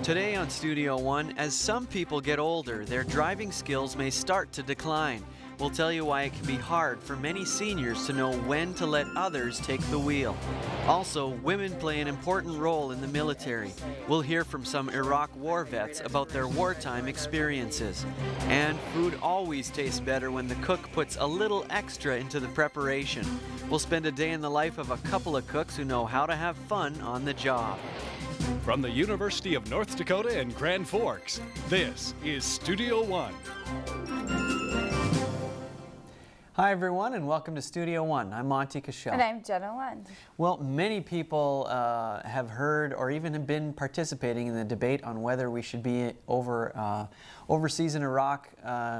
Today on Studio One, as some people get older, their driving skills may start to decline. We'll tell you why it can be hard for many seniors to know when to let others take the wheel. Also, women play an important role in the military. We'll hear from some Iraq war vets about their wartime experiences. And food always tastes better when the cook puts a little extra into the preparation. We'll spend a day in the life of a couple of cooks who know how to have fun on the job. From the University of North Dakota in Grand Forks, this is Studio One. Hi everyone, and welcome to Studio One. I'm Monty Cashel. And I'm Jenna Lund. Well, many people have heard or even have been participating in the debate on whether we should be overseas in Iraq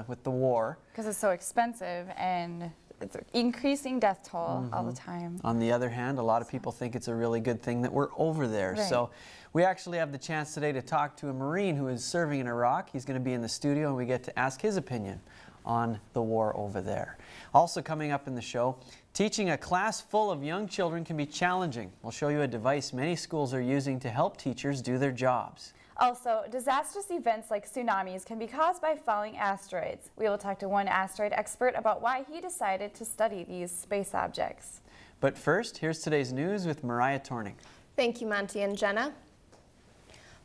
with the war. Because it's so expensive and it's increasing death toll all the time. On the other hand, a lot of people think it's a really good thing that we're over there. Right. So we actually have the chance today to talk to a Marine who is serving in Iraq. He's going to be in the studio and we get to ask his opinion on the war over there. Also coming up in the show, teaching a class full of young children can be challenging. We'll show you a device many schools are using to help teachers do their jobs. Also, disastrous events like tsunamis can be caused by falling asteroids. We will talk to one asteroid expert about why he decided to study these space objects. But first, here's today's news with Mariah Torning. Thank you, Monty and Jenna.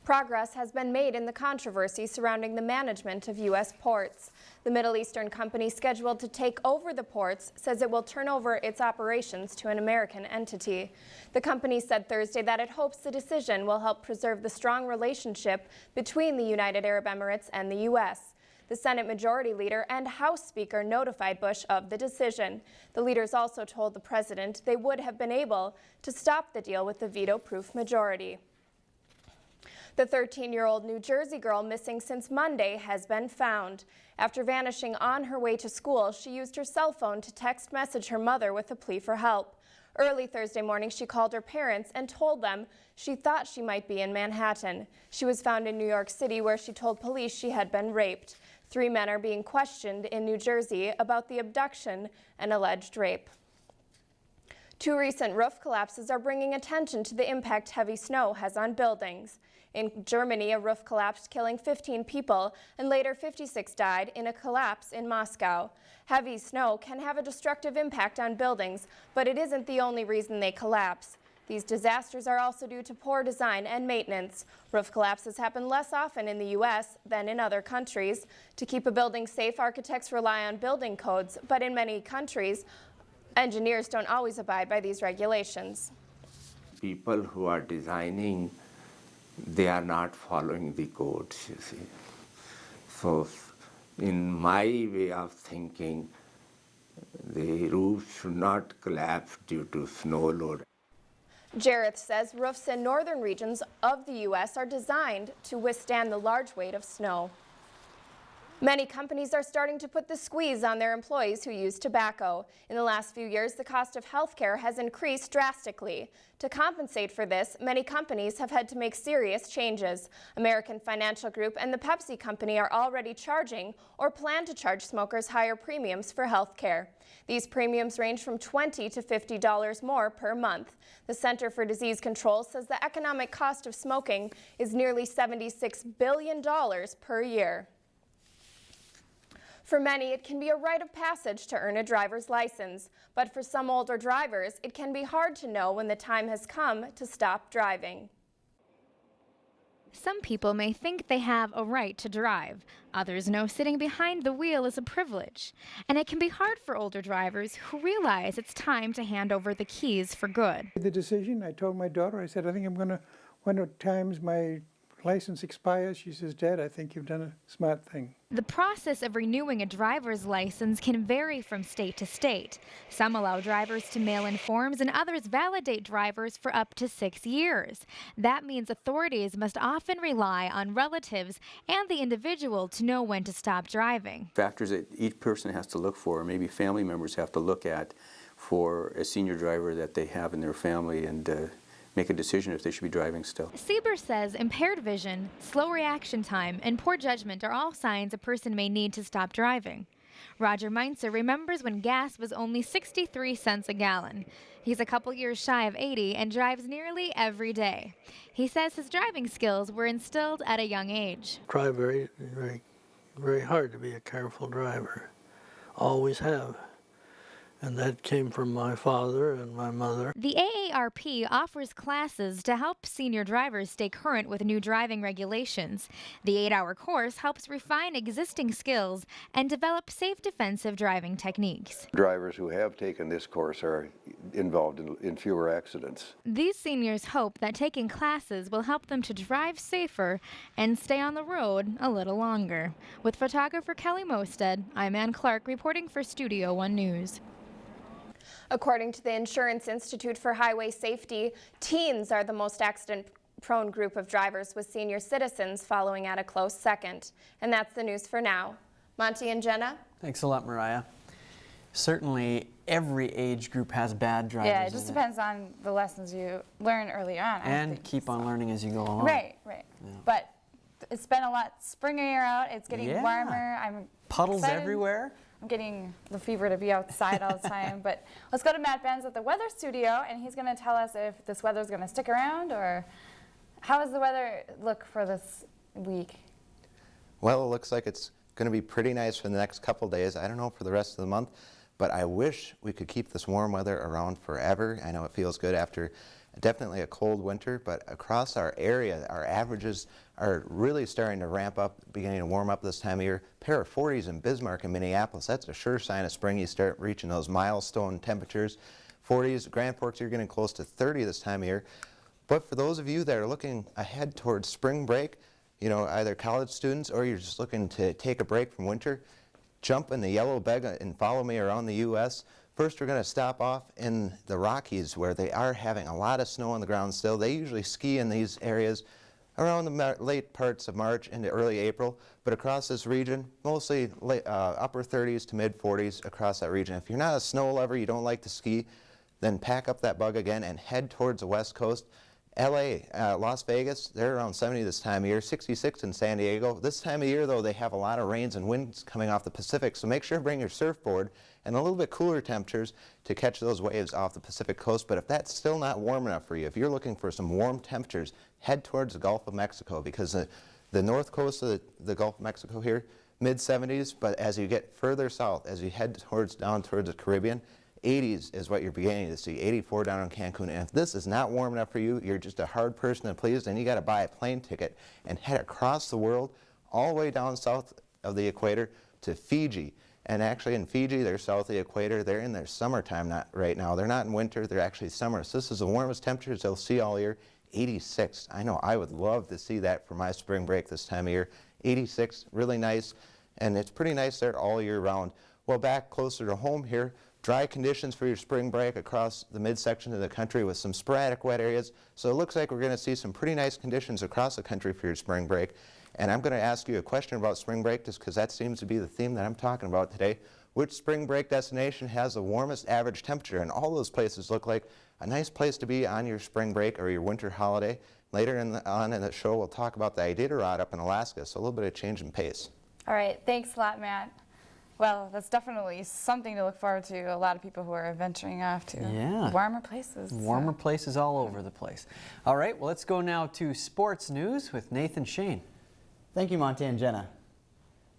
Progress has been made in the controversy surrounding the management of U.S. ports. The Middle Eastern company scheduled to take over the ports says it will turn over its operations to an American entity. The company said Thursday that it hopes the decision will help preserve the strong relationship between the United Arab Emirates and the U.S. The Senate Majority Leader and House Speaker notified Bush of the decision. The leaders also told the president they would have been able to stop the deal with the veto-proof majority. The 13-year-old New Jersey girl missing since Monday has been found. After vanishing on her way to school, she used her cell phone to text message her mother with a plea for help. Early Thursday morning, she called her parents and told them she thought she might be in Manhattan. She was found in New York City, where she told police she had been raped. 3 men are being questioned in New Jersey about the abduction and alleged rape. 2 recent roof collapses are bringing attention to the impact heavy snow has on buildings. In Germany, a roof collapsed, killing 15 people, and later 56 died in a collapse in Moscow. Heavy snow can have a destructive impact on buildings, but it isn't the only reason they collapse. These disasters are also due to poor design and maintenance. Roof collapses happen less often in the U.S. than in other countries. To keep a building safe, architects rely on building codes, but in many countries, engineers don't always abide by these regulations. People who are designing, they are not following the codes, you see. So in my way of thinking, the roof should not collapse due to snow load. Jareth says roofs in northern regions of the U.S. are designed to withstand the large weight of snow. Many companies are starting to put the squeeze on their employees who use tobacco. In the last few years, the cost of health care has increased drastically. To compensate for this, many companies have had to make serious changes. American Financial Group and the Pepsi Company are already charging or plan to charge smokers higher premiums for health care. These premiums range from $20 to $50 more per month. The Center for Disease Control says the economic cost of smoking is nearly $76 billion per year. For many, it can be a rite of passage to earn a driver's license, but for some older drivers, it can be hard to know when the time has come to stop driving. Some people may think they have a right to drive. Others know sitting behind the wheel is a privilege. And it can be hard for older drivers who realize it's time to hand over the keys for good. The decision, I told my daughter, I said, I think I'm going to, when the times my license expires, she says, Dad, I think you've done a smart thing. The process of renewing a driver's license can vary from state to state. Some allow drivers to mail in forms and others validate drivers for up to 6 years. That means authorities must often rely on relatives and the individual to know when to stop driving. Factors that each person has to look for, maybe family members have to look at for a senior driver that they have in their family and make a decision if they should be driving still. Sieber says impaired vision, slow reaction time, and poor judgment are all signs a person may need to stop driving. Roger Meinzer remembers when gas was only 63 cents a gallon. He's a couple years shy of 80 and drives nearly every day. He says his driving skills were instilled at a young age. Try very, very, very hard to be a careful driver. Always have. And that came from my father and my mother. The AARP offers classes to help senior drivers stay current with new driving regulations. The 8-hour course helps refine existing skills and develop safe defensive driving techniques. Drivers who have taken this course are involved in fewer accidents. These seniors hope that taking classes will help them to drive safer and stay on the road a little longer. With photographer Kelly Mosted, I'm Ann Clark reporting for Studio One News. According to the Insurance Institute for Highway Safety, teens are the most accident-prone group of drivers, with senior citizens following at a close second. And that's the news for now. Monty and Jenna? Thanks a lot, Mariah. Certainly, every age group has bad drivers. Yeah, it just depends on the lessons you learn early on. And keep on learning as you go along. Right. Yeah. But it's been a lot springier out. It's getting warmer. I'm puddles excited. Everywhere. I'm getting the fever to be outside all the time. But let's go to Matt Benz at the weather studio, and he's going to tell us if this weather is going to stick around, or how does the weather look for this week? Well, it looks like it's going to be pretty nice for the next couple days. I don't know for the rest of the month, but I wish we could keep this warm weather around forever. I know it feels good after definitely a cold winter, but across our area, our averages are really starting to ramp up, beginning to warm up this time of year. Pair of 40s in Bismarck and Minneapolis, that's a sure sign of spring. You start reaching those milestone temperatures. 40s, Grand Forks, you're getting close to 30 this time of year. But for those of you that are looking ahead towards spring break, you know, either college students or you're just looking to take a break from winter, jump in the yellow bug and follow me around the U.S. First, we're going to stop off in the Rockies, where they are having a lot of snow on the ground still. They usually ski in these areas around the late parts of March into early April, but across this region, mostly upper 30s to mid 40s across that region. If you're not a snow lover, you don't like to ski, then pack up that bug again and head towards the west coast. LA, Las Vegas, they're around 70 this time of year, 66 in San Diego. This time of year, though, they have a lot of rains and winds coming off the Pacific, so make sure to bring your surfboard and a little bit cooler temperatures to catch those waves off the Pacific coast. But if that's still not warm enough for you, if you're looking for some warm temperatures, head towards the Gulf of Mexico, because the north coast of the Gulf of Mexico here, mid-70s, but as you get further south, as you head down towards the Caribbean, 80s is what you're beginning to see, 84 down in Cancun. And if this is not warm enough for you, you're just a hard person to please, then you got to buy a plane ticket and head across the world, all the way down south of the equator to Fiji. And actually in Fiji, they're south of the equator, they're in their summertime right now. They're not in winter, they're actually summer. So this is the warmest temperatures they'll see all year, 86. I know I would love to see that for my spring break this time of year. 86, really nice, and it's pretty nice there all year round. Well, back closer to home here, dry conditions for your spring break across the midsection of the country with some sporadic wet areas. So it looks like we're going to see some pretty nice conditions across the country for your spring break. And I'm going to ask you a question about spring break, just because that seems to be the theme that I'm talking about today. Which spring break destination has the warmest average temperature? And all those places look like a nice place to be on your spring break or your winter holiday. Later on in the show, we'll talk about the Iditarod up in Alaska, so a little bit of change in pace. All right, thanks a lot, Matt. Well, that's definitely something to look forward to. A lot of people who are venturing off to warmer places. Warmer places all over the place. All right, well, let's go now to sports news with Nathan Shane. Thank you, Monty and Jenna.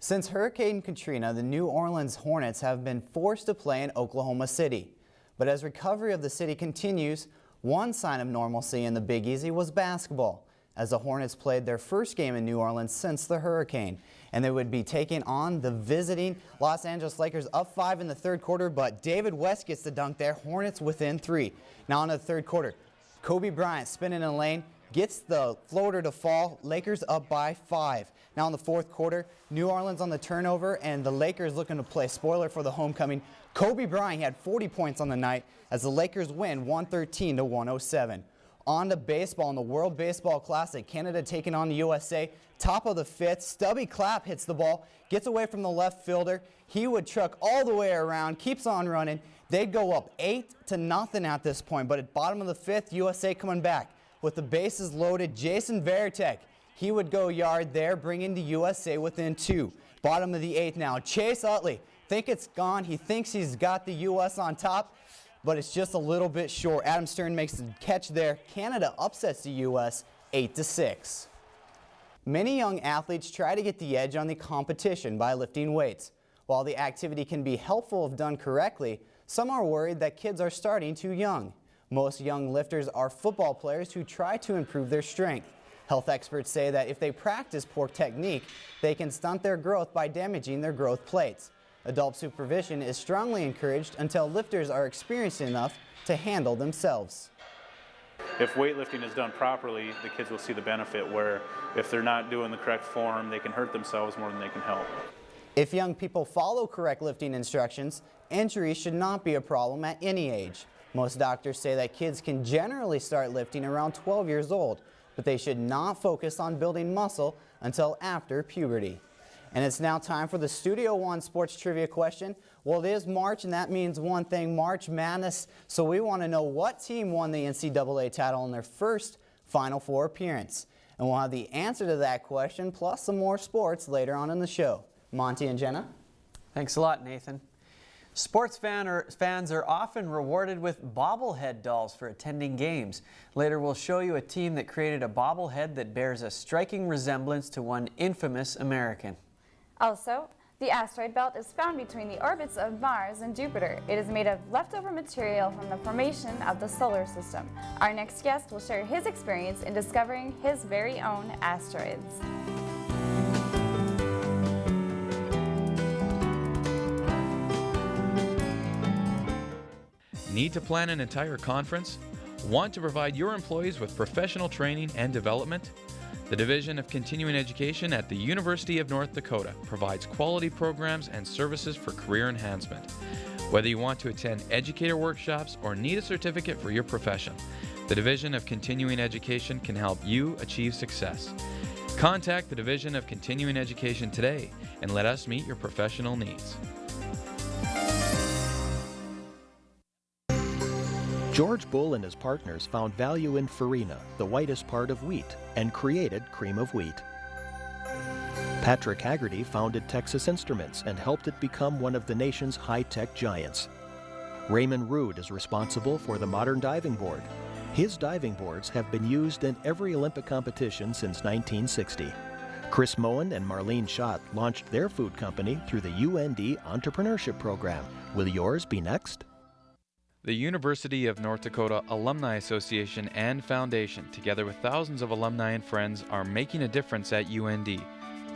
Since Hurricane Katrina, the New Orleans Hornets have been forced to play in Oklahoma City. But as recovery of the city continues, one sign of normalcy in the Big Easy was basketball, as the Hornets played their first game in New Orleans since the hurricane. And they would be taking on the visiting Los Angeles Lakers, up 5 in the third quarter, but David West gets the dunk there. Hornets within 3. Now into the third quarter, Kobe Bryant spinning in the lane, gets the floater to fall. Lakers up by 5. Now in the fourth quarter, New Orleans on the turnover, and the Lakers looking to play spoiler for the homecoming. Kobe Bryant had 40 points on the night as the Lakers win 113 to 107. On to baseball in the World Baseball Classic. Canada taking on the USA. Top of the fifth, Stubby Clapp hits the ball, gets away from the left fielder. He would truck all the way around, keeps on running. They'd go up 8-0 at this point, but at bottom of the fifth, USA coming back. With the bases loaded, Jason Varitek, he would go yard there, bringing the USA within 2. Bottom of the 8th now. Chase Utley, think it's gone. He thinks he's got the U.S. on top, but it's just a little bit short. Adam Stern makes the catch there. Canada upsets the U.S. 8-6. Many young athletes try to get the edge on the competition by lifting weights. While the activity can be helpful if done correctly, some are worried that kids are starting too young. Most young lifters are football players who try to improve their strength. Health experts say that if they practice poor technique, they can stunt their growth by damaging their growth plates. Adult supervision is strongly encouraged until lifters are experienced enough to handle themselves. If weightlifting is done properly, the kids will see the benefit, where if they're not doing the correct form, they can hurt themselves more than they can help. If young people follow correct lifting instructions, injuries should not be a problem at any age. Most doctors say that kids can generally start lifting around 12 years old, but they should not focus on building muscle until after puberty. And it's now time for the Studio One sports trivia question. Well, it is March, and that means one thing, March Madness. So we want to know what team won the NCAA title in their first Final Four appearance. And we'll have the answer to that question, plus some more sports later on in the show. Monty and Jenna? Thanks a lot, Nathan. Sports fans are often rewarded with bobblehead dolls for attending games. Later we'll show you a team that created a bobblehead that bears a striking resemblance to one infamous American. Also, the asteroid belt is found between the orbits of Mars and Jupiter. It is made of leftover material from the formation of the solar system. Our next guest will share his experience in discovering his very own asteroids. Need to plan an entire conference? Want to provide your employees with professional training and development? The Division of Continuing Education at the University of North Dakota provides quality programs and services for career enhancement. Whether you want to attend educator workshops or need a certificate for your profession, the Division of Continuing Education can help you achieve success. Contact the Division of Continuing Education today and let us meet your professional needs. George Bull and his partners found value in farina, the whitest part of wheat, and created cream of wheat. Patrick Haggerty founded Texas Instruments and helped it become one of the nation's high-tech giants. Raymond Rood is responsible for the modern diving board. His diving boards have been used in every Olympic competition since 1960. Chris Moen and Marlene Schott launched their food company through the UND Entrepreneurship Program. Will yours be next? The University of North Dakota Alumni Association and Foundation, together with thousands of alumni and friends, are making a difference at UND.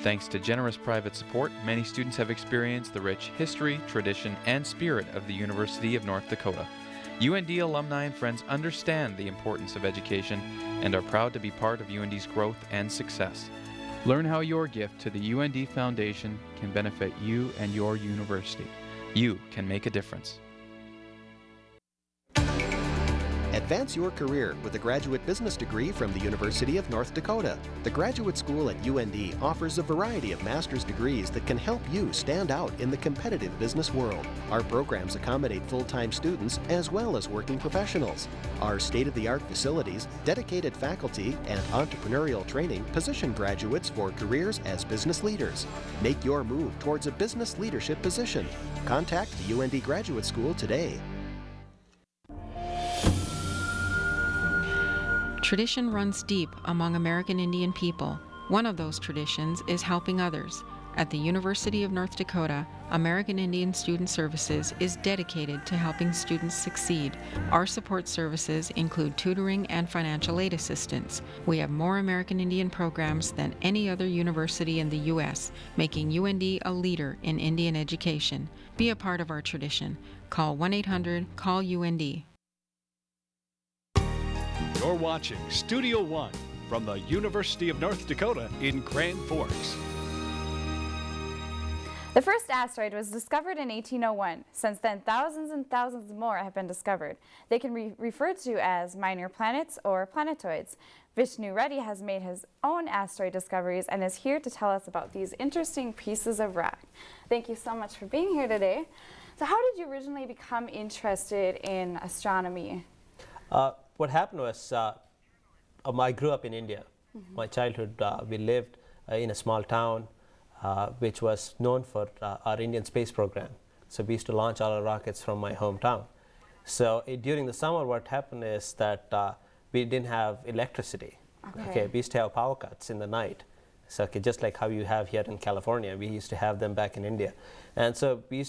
Thanks to generous private support, many students have experienced the rich history, tradition, and spirit of the University of North Dakota. UND alumni and friends understand the importance of education and are proud to be part of UND's growth and success. Learn how your gift to the UND Foundation can benefit you and your university. You can make a difference. Advance your career with a graduate business degree from the University of North Dakota. The graduate school at UND offers a variety of master's degrees that can help you stand out in the competitive business world. Our programs accommodate full-time students as well as working professionals. Our state-of-the-art facilities, dedicated faculty, and entrepreneurial training position graduates for careers as business leaders. Make your move towards a business leadership position. Contact the UND Graduate School today. Tradition runs deep among American Indian people. One of those traditions is helping others. At the University of North Dakota, American Indian Student Services is dedicated to helping students succeed. Our support services include tutoring and financial aid assistance. We have more American Indian programs than any other university in the U.S., making UND a leader in Indian education. Be a part of our tradition. Call 1-800-CALL-UND. You're watching Studio One from the University of North Dakota in Grand Forks. The first asteroid was discovered in 1801. Since then, thousands and thousands more have been discovered. They can be referred to as minor planets or planetoids. Vishnu Reddy has made his own asteroid discoveries and is here to tell us about these interesting pieces of rock. Thank you so much for being here today. So how did you originally become interested in astronomy? What happened was I grew up in India. My childhood, we lived in a small town. which was known for our Indian space program. So we used to launch all our rockets from my hometown. So during the summer, what happened is that we didn't have electricity. Okay, we used to have power cuts in the night. So just like how you have here in California, we used to have them back in India. And so we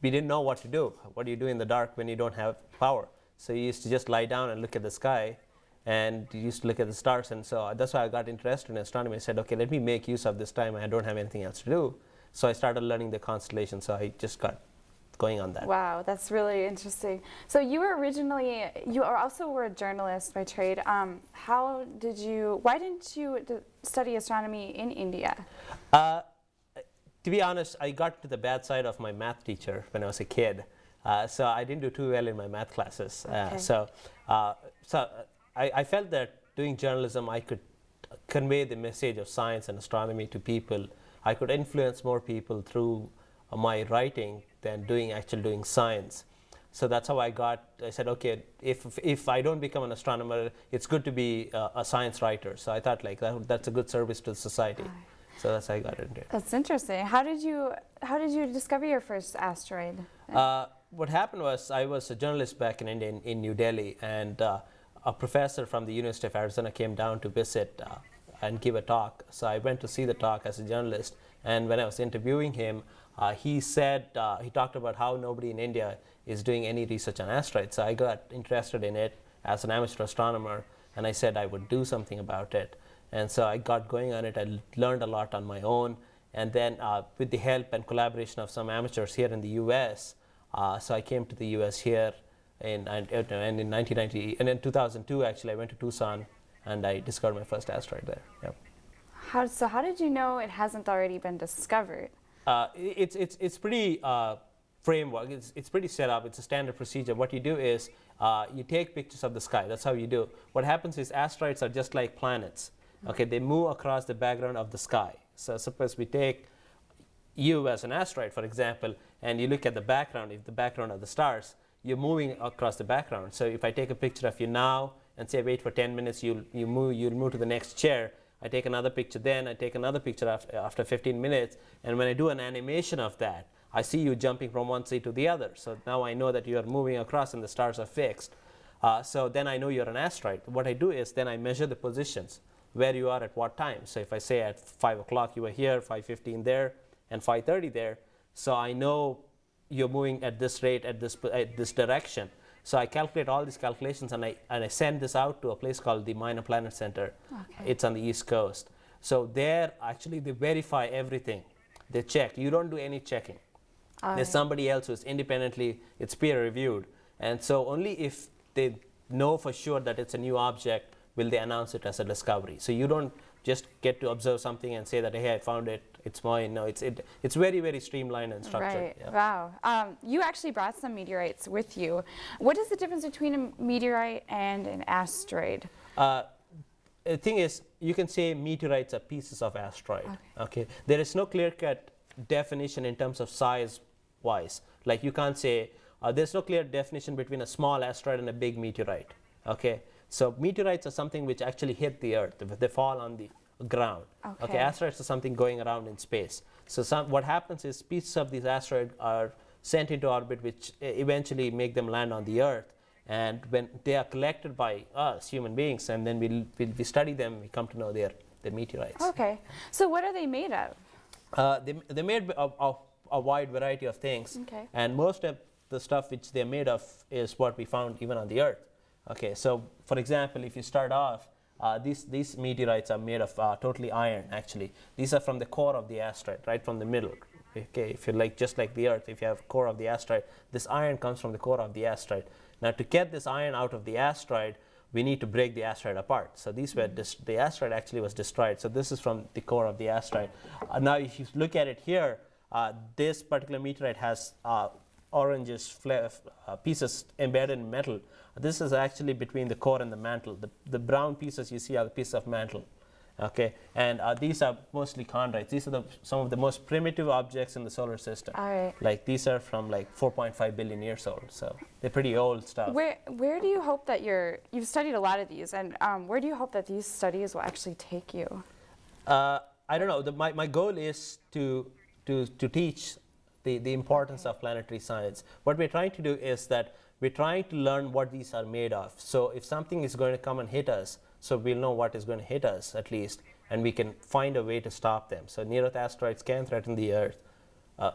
didn't know what to do. What do you do in the dark when you don't have power? So you used to just lie down and look at the sky, and you used to look at the stars. And so that's why I got interested in astronomy. I said, okay, let me make use of this time. I don't have anything else to do. So I started learning the constellations. So I just got going on that. Wow, that's really interesting. So you also were a journalist by trade. Why didn't you study astronomy in India? To be honest, I got to the bad side of my math teacher when I was a kid. So I didn't do too well in my math classes. So I felt that doing journalism, I could convey the message of science and astronomy to people. I could influence more people through my writing than doing science. So that's how I said, okay, if I don't become an astronomer, it's good to be a science writer. So I thought like that's a good service to society. So that's how I got into it. That's interesting. How did you discover your first asteroid? What happened was I was a journalist back in India, in New Delhi, and a professor from the University of Arizona came down to visit and give a talk. So I went to see the talk as a journalist, and when I was interviewing him, he talked about how nobody in India is doing any research on asteroids. So I got interested in it as an amateur astronomer, and I said I would do something about it. And so I got going on it. I learned a lot on my own, and then with the help and collaboration of some amateurs here in the U.S., so I came to the U.S. here in 1990, and in 2002 actually I went to Tucson, and I discovered my first asteroid there. Yep. How did you know it hasn't already been discovered? It's pretty framework. It's pretty set up. It's a standard procedure. What you do is you take pictures of the sky. That's how you do. What happens is asteroids are just like planets. Okay, they move across the background of the sky. So suppose we take you as an asteroid, for example, and you look at the background. If the background are the stars, you're moving across the background. So if I take a picture of you now and say wait for 10 minutes, you'll move to the next chair. I take another picture then, I take another picture after 15 minutes, and when I do an animation of that, I see you jumping from one seat to the other. So now I know that you are moving across and the stars are fixed. So then I know you're an asteroid. What I do is then I measure the positions, where you are at what time. So if I say at 5 o'clock you were here, 5:15 there, and 5:30 there, so I know you're moving at this rate, at this direction. So I calculate all these calculations, and I send this out to a place called the Minor Planet Center. Okay. It's on the East Coast. So there, actually, they verify everything. They check. You don't do any checking. There's somebody else who's independently, it's peer reviewed. And so only if they know for sure that it's a new object will they announce it as a discovery. So you don't just get to observe something and say that, hey, I found it, it's mine. No, it's very, very streamlined and structured. Right. Yeah. Wow. You actually brought some meteorites with you. What is the difference between a meteorite and an asteroid? The thing is, you can say meteorites are pieces of asteroid. Okay. There is no clear-cut definition in terms of size-wise. Like you can't say, there's no clear definition between a small asteroid and a big meteorite. Okay. So meteorites are something which actually hit the Earth. They fall on the ground. Okay. Asteroids are something going around in space. So what happens is pieces of these asteroids are sent into orbit, which eventually make them land on the Earth. And when they are collected by us, human beings, and then we study them, we come to know they're meteorites. Okay. So what are they made of? They're made of a wide variety of things. Okay. And most of the stuff which they're made of is what we found even on the Earth. Okay, so for example, if you start off, these meteorites are made of totally iron, actually. These are from the core of the asteroid, right from the middle. Okay, if you like, just like the Earth, if you have core of the asteroid, this iron comes from the core of the asteroid. Now, to get this iron out of the asteroid, we need to break the asteroid apart. So these were the asteroid actually was destroyed. So this is from the core of the asteroid. Now, if you look at it here, this particular meteorite has orangish pieces embedded in metal. This is actually between the core and the mantle. The brown pieces you see are the pieces of mantle. Okay, and these are mostly chondrites. These are some of the most primitive objects in the solar system. All right. Like these are from like 4.5 billion years old, so they're pretty old stuff. Where do you hope that you've studied a lot of these, and where do you hope that these studies will actually take you? I don't know. My goal is to teach the importance of planetary science. What we're trying to do is that we're trying to learn what these are made of. So if something is going to come and hit us, so we'll know what is going to hit us at least, and we can find a way to stop them. So near-Earth asteroids can threaten the Earth.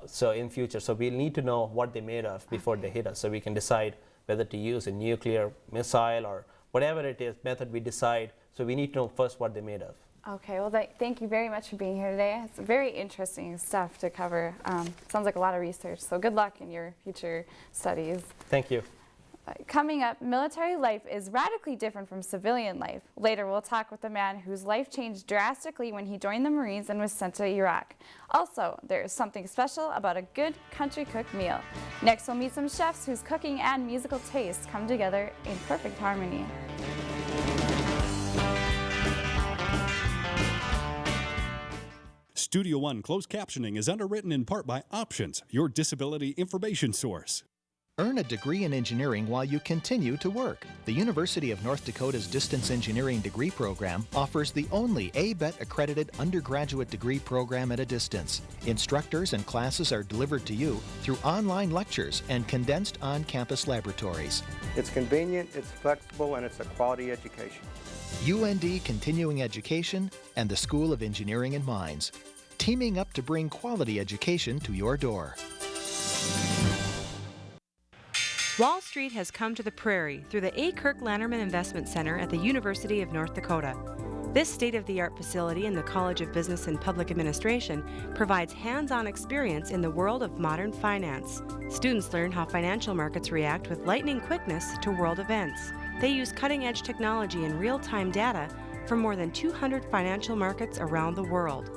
So in future, so we'll need to know what they're made of before they hit us, so we can decide whether to use a nuclear missile or whatever it is method we decide. So we need to know first what they're made of. Okay, well, thank you very much for being here today. It's very interesting stuff to cover. Sounds like a lot of research, so good luck in your future studies. Thank you. Coming up, military life is radically different from civilian life. Later, we'll talk with a man whose life changed drastically when he joined the Marines and was sent to Iraq. Also, there is something special about a good country-cooked meal. Next, we'll meet some chefs whose cooking and musical tastes come together in perfect harmony. Studio One closed captioning is underwritten in part by Options, your disability information source. Earn a degree in engineering while you continue to work. The University of North Dakota's Distance Engineering degree program offers the only ABET accredited undergraduate degree program at a distance. Instructors and classes are delivered to you through online lectures and condensed on-campus laboratories. It's convenient, it's flexible, and it's a quality education. UND Continuing Education and the School of Engineering and Mines, teaming up to bring quality education to your door. Wall Street has come to the prairie through the A. Kirk Lanterman Investment Center at the University of North Dakota. This state-of-the-art facility in the College of Business and Public Administration provides hands-on experience in the world of modern finance. Students learn how financial markets react with lightning quickness to world events. They use cutting-edge technology and real-time data from more than 200 financial markets around the world.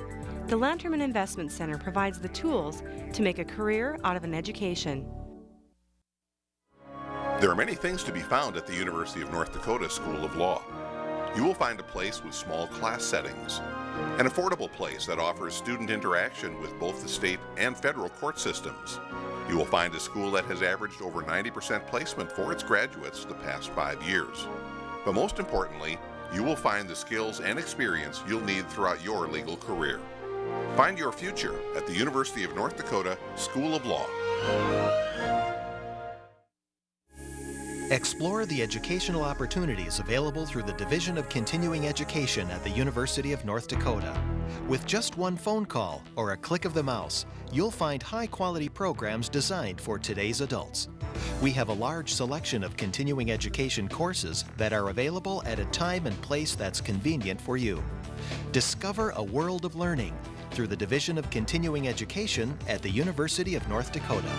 The Lanterman Investment Center provides the tools to make a career out of an education. There are many things to be found at the University of North Dakota School of Law. You will find a place with small class settings, an affordable place that offers student interaction with both the state and federal court systems. You will find a school that has averaged over 90% placement for its graduates the past 5 years. But most importantly, you will find the skills and experience you'll need throughout your legal career. Find your future at the University of North Dakota School of Law. Explore the educational opportunities available through the Division of Continuing Education at the University of North Dakota. With just one phone call or a click of the mouse, you'll find high-quality programs designed for today's adults. We have a large selection of continuing education courses that are available at a time and place that's convenient for you. Discover a world of learning through the Division of Continuing Education at the University of North Dakota.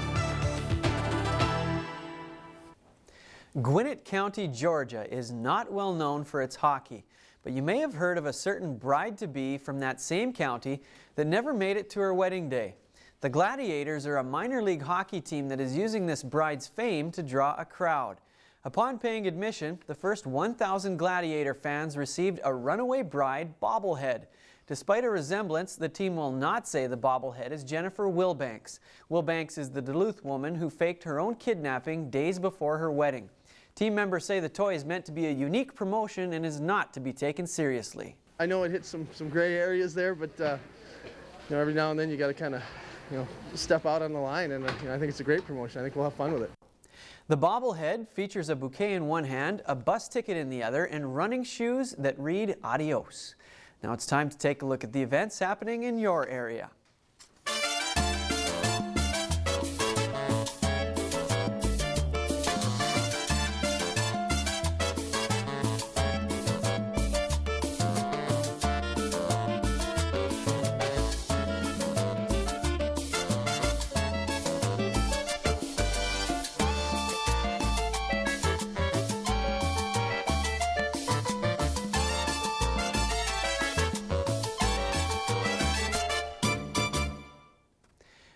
Gwinnett County, Georgia is not well known for its hockey, but you may have heard of a certain bride-to-be from that same county that never made it to her wedding day. The Gladiators are a minor league hockey team that is using this bride's fame to draw a crowd. Upon paying admission, the first 1,000 Gladiator fans received a runaway bride bobblehead. Despite a resemblance, the team will not say the bobblehead is Jennifer Wilbanks. Wilbanks is the Duluth woman who faked her own kidnapping days before her wedding. Team members say the toy is meant to be a unique promotion and is not to be taken seriously. I know it hits some gray areas there, but every now and then you got to kind of step out on the line, and I think it's a great promotion. I think we'll have fun with it. The bobblehead features a bouquet in one hand, a bus ticket in the other, and running shoes that read adios. Now it's time to take a look at the events happening in your area.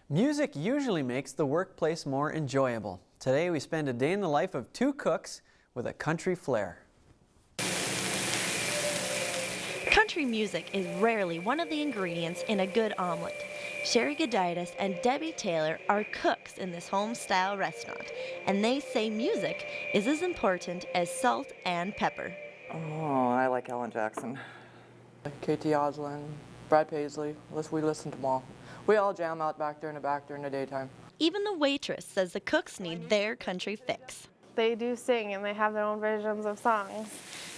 Music usually makes the workplace more enjoyable. Today we spend a day in the life of two cooks with a country flair. Country music is rarely one of the ingredients in a good omelet. Sherry Goditis and Debbie Taylor are cooks in this home-style restaurant, and they say music is as important as salt and pepper. Oh, I like Ellen Jackson. Katie Oslin. Brad Paisley. We listen to them all. We all jam out back there in the back during the daytime. Even the waitress says the cooks need their country fix. They do sing and they have their own versions of songs.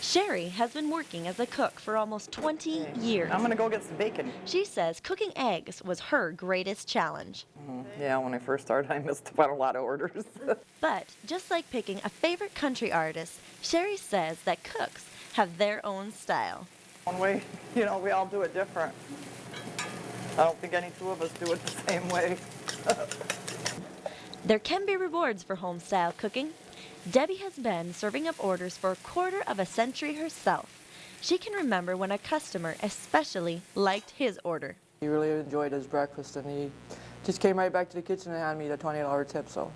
Sherry has been working as a cook for almost 20 years. I'm gonna go get some bacon. She says cooking eggs was her greatest challenge. Yeah, when I first started, I missed out a lot of orders. But just like picking a favorite country artist, Sherry says that cooks have their own style. One way, we all do it different. I don't think any two of us do it the same way. There can be rewards for home-style cooking. Debbie has been serving up orders for a quarter of a century herself. She can remember when a customer especially liked his order. He really enjoyed his breakfast, and he just came right back to the kitchen and handed me the $20 tip, so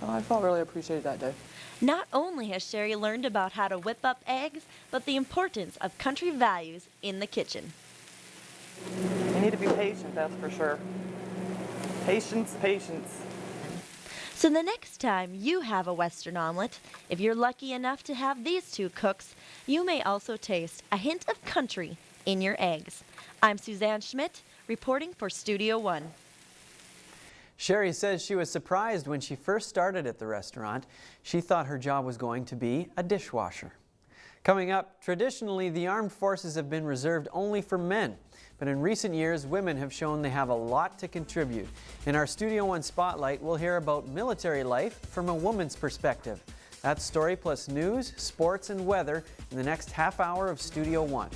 I felt really appreciated that day. Not only has Sherry learned about how to whip up eggs, but the importance of country values in the kitchen. You need to be patient, that's for sure. Patience, patience. So the next time you have a Western omelet, if you're lucky enough to have these two cooks, you may also taste a hint of country in your eggs. I'm Suzanne Schmidt, reporting for Studio One. Sherry says she was surprised when she first started at the restaurant. She thought her job was going to be a dishwasher. Coming up, traditionally the armed forces have been reserved only for men. But in recent years, women have shown they have a lot to contribute. In our Studio One Spotlight, we'll hear about military life from a woman's perspective. That's story plus news, sports, and weather in the next half hour of Studio One.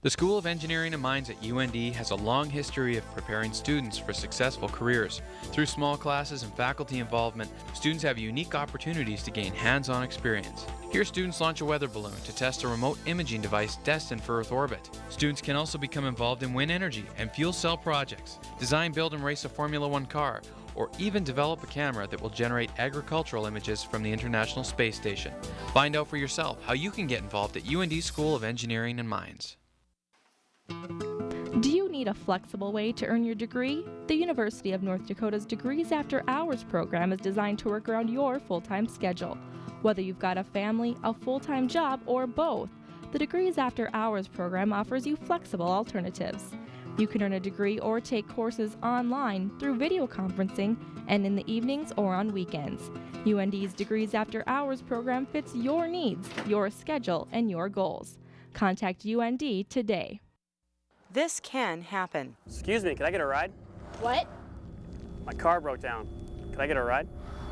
The School of Engineering and Mines at UND has a long history of preparing students for successful careers. Through small classes and faculty involvement, students have unique opportunities to gain hands-on experience. Here, students launch a weather balloon to test a remote imaging device destined for Earth orbit. Students can also become involved in wind energy and fuel cell projects, design, build, and race a Formula One car, or even develop a camera that will generate agricultural images from the International Space Station. Find out for yourself how you can get involved at UND School of Engineering and Mines. Do you need a flexible way to earn your degree? The University of North Dakota's Degrees After Hours program is designed to work around your full-time schedule. Whether you've got a family, a full-time job, or both, the Degrees After Hours program offers you flexible alternatives. You can earn a degree or take courses online through video conferencing and in the evenings or on weekends. UND's Degrees After Hours program fits your needs, your schedule, and your goals. Contact UND today. This can happen. Excuse me, can I get a ride? What? My car broke down. Can I get a ride?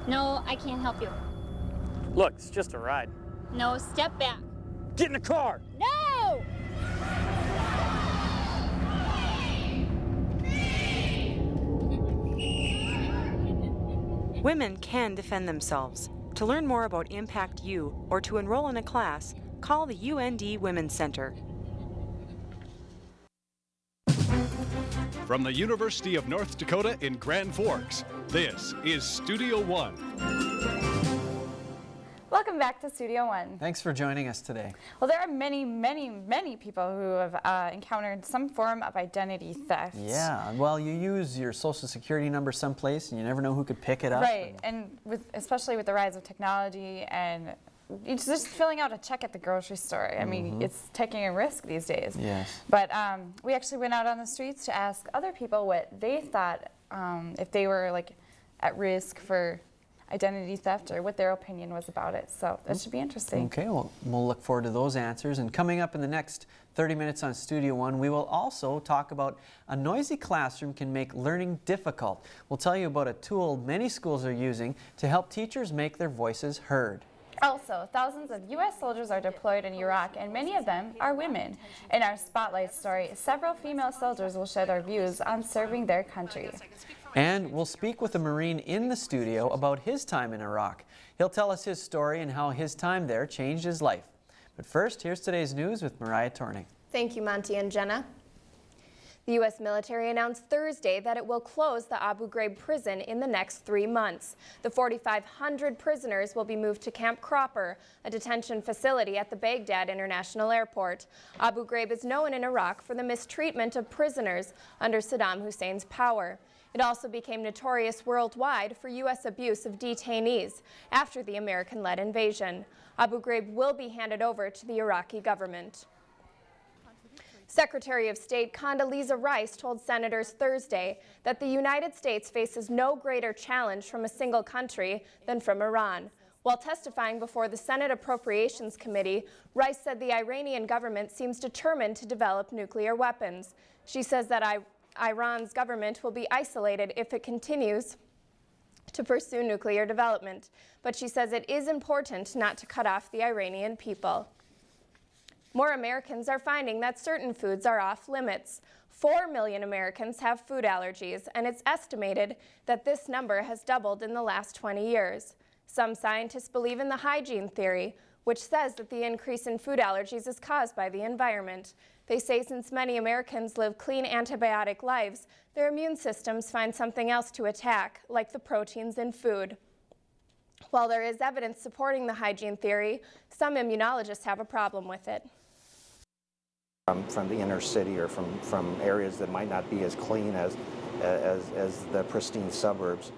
No, I can't help you. Look, it's just a ride. No, step back. Get in the car! No! Women can defend themselves. To learn more about Impact U or to enroll in a class, call the UND Women's Center. From the University of North Dakota in Grand Forks, this is Studio One. Welcome back to Studio One. Thanks for joining us today. Well, there are many, many, many people who have encountered some form of identity theft. Yeah, well, you use your social security number someplace and you never know who could pick it up. Right, and especially with the rise of technology and it's just filling out a check at the grocery store. I mean, it's taking a risk these days. Yes. But we actually went out on the streets to ask other people what they thought, if they were like at risk for identity theft or what their opinion was about it. So that should be interesting. Okay, well, we'll look forward to those answers. And coming up in the next 30 minutes on Studio One, we will also talk about a noisy classroom can make learning difficult. We'll tell you about a tool many schools are using to help teachers make their voices heard. Also, thousands of U.S. soldiers are deployed in Iraq, and many of them are women. In our Spotlight story, several female soldiers will share their views on serving their country. And we'll speak with a Marine in the studio about his time in Iraq. He'll tell us his story and how his time there changed his life. But first, here's today's news with Mariah Torning. Thank you, Monty and Jenna. The U.S. military announced Thursday that it will close the Abu Ghraib prison in the next 3 months. The 4,500 prisoners will be moved to Camp Cropper, a detention facility at the Baghdad International Airport. Abu Ghraib is known in Iraq for the mistreatment of prisoners under Saddam Hussein's power. It also became notorious worldwide for U.S. abuse of detainees after the American-led invasion. Abu Ghraib will be handed over to the Iraqi government. Secretary of State Condoleezza Rice told senators Thursday that the United States faces no greater challenge from a single country than from Iran. While testifying before the Senate Appropriations Committee, Rice said the Iranian government seems determined to develop nuclear weapons. She says that Iran's government will be isolated if it continues to pursue nuclear development, but she says it is important not to cut off the Iranian people. More Americans are finding that certain foods are off limits. 4 million Americans have food allergies, and it's estimated that this number has doubled in the last 20 years. Some scientists believe in the hygiene theory, which says that the increase in food allergies is caused by the environment. They say since many Americans live clean antibiotic lives, their immune systems find something else to attack, like the proteins in food. While there is evidence supporting the hygiene theory, some immunologists have a problem with it. From the inner city or from areas that might not be as clean as the pristine suburbs.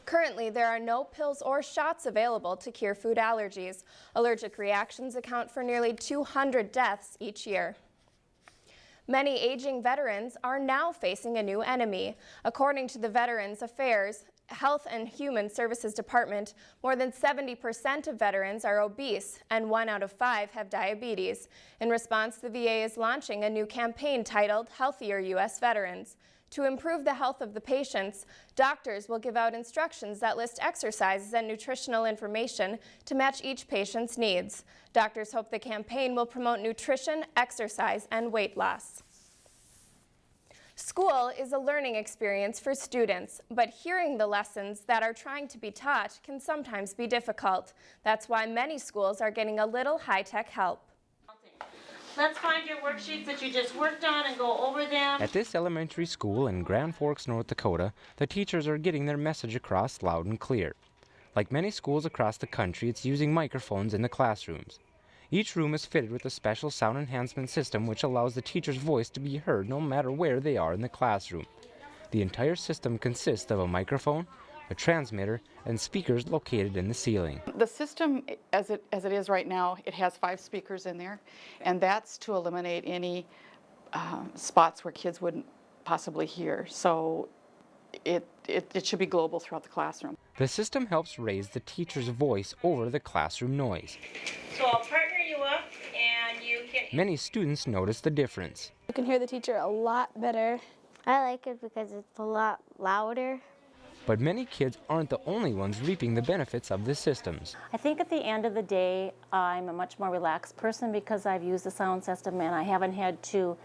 Currently, there are no pills or shots available to cure food allergies. Allergic reactions account for nearly 200 deaths each year. Many aging veterans are now facing a new enemy. According to the Veterans Affairs Health and Human Services Department, more than 70% of veterans are obese, and 1 out of 5 have diabetes. In response, the VA is launching a new campaign titled Healthier U.S. Veterans. To improve the health of the patients, doctors will give out instructions that list exercises and nutritional information to match each patient's needs. Doctors hope the campaign will promote nutrition, exercise, and weight loss. School is a learning experience for students, but hearing the lessons that are trying to be taught can sometimes be difficult. That's why many schools are getting a little high-tech help. Let's find your worksheets that you just worked on and go over them. At this elementary school in Grand Forks, North Dakota, the teachers are getting their message across loud and clear. Like many schools across the country, it's using microphones in the classrooms. Each room is fitted with a special sound enhancement system which allows the teacher's voice to be heard no matter where they are in the classroom. The entire system consists of a microphone, a transmitter, and speakers located in the ceiling. The system, as it is right now, it has 5 speakers in there, and that's to eliminate any spots where kids wouldn't possibly hear. So it should be global throughout the classroom. The system helps raise the teacher's voice over the classroom noise. So I'll partner you up and you can... Many students notice the difference. You can hear the teacher a lot better. I like it because it's a lot louder. But many kids aren't the only ones reaping the benefits of the systems. I think at the end of the day, I'm a much more relaxed person because I've used the sound system and I haven't had to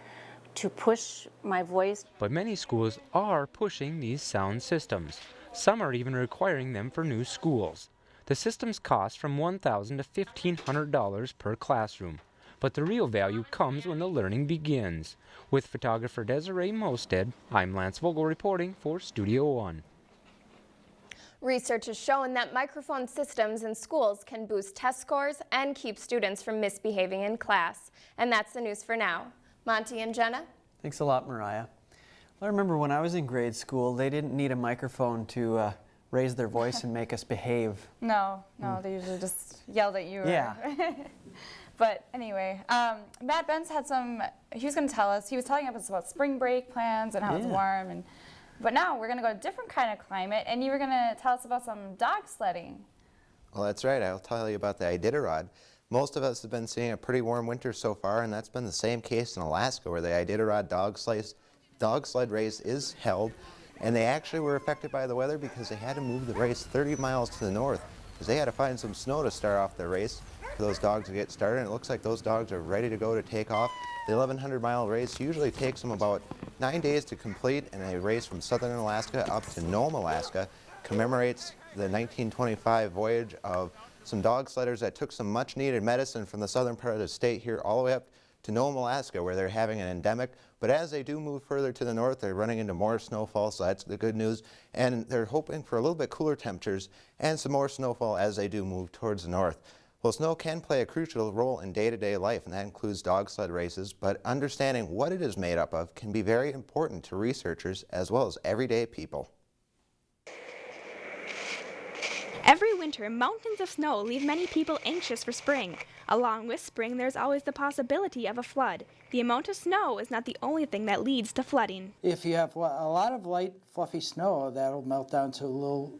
push my voice. But many schools are pushing these sound systems. Some are even requiring them for new schools. The systems cost from $1,000 to $1,500 per classroom. But the real value comes when the learning begins. With photographer Desiree Mosted, I'm Lance Vogel reporting for Studio One. Research has shown that microphone systems in schools can boost test scores and keep students from misbehaving in class. And that's the news for now. Monty and Jenna? Thanks a lot, Mariah. Well, I remember when I was in grade school, they didn't need a microphone to raise their voice and make us behave. No, they usually just yelled at you. Yeah. But anyway, Matt Benz had he was telling us about spring break plans and how it's warm. But now we're going to go to a different kind of climate, and you were going to tell us about some dog sledding. Well, that's right. I'll tell you about the Iditarod. Most of us have been seeing a pretty warm winter so far, and that's been the same case in Alaska, where the Iditarod dog sled race is held. And they actually were affected by the weather because they had to move the race 30 miles to the north, because they had to find some snow to start off the race for those dogs to get started. And it looks like those dogs are ready to go to take off. The 1,100-mile race usually takes them about 9 days to complete, and a race from southern Alaska up to Nome, Alaska, commemorates the 1925 voyage of some dog sledders that took some much needed medicine from the southern part of the state here all the way up to Nome, Alaska, where they're having an endemic. But as they do move further to the north, they're running into more snowfall, so that's the good news. And they're hoping for a little bit cooler temperatures and some more snowfall as they do move towards the north. Well, snow can play a crucial role in day-to-day life, and that includes dog sled races, but understanding what it is made up of can be very important to researchers as well as everyday people. Every winter, mountains of snow leave many people anxious for spring. Along with spring, there's always the possibility of a flood. The amount of snow is not the only thing that leads to flooding. If you have a lot of light, fluffy snow, that'll melt down to a little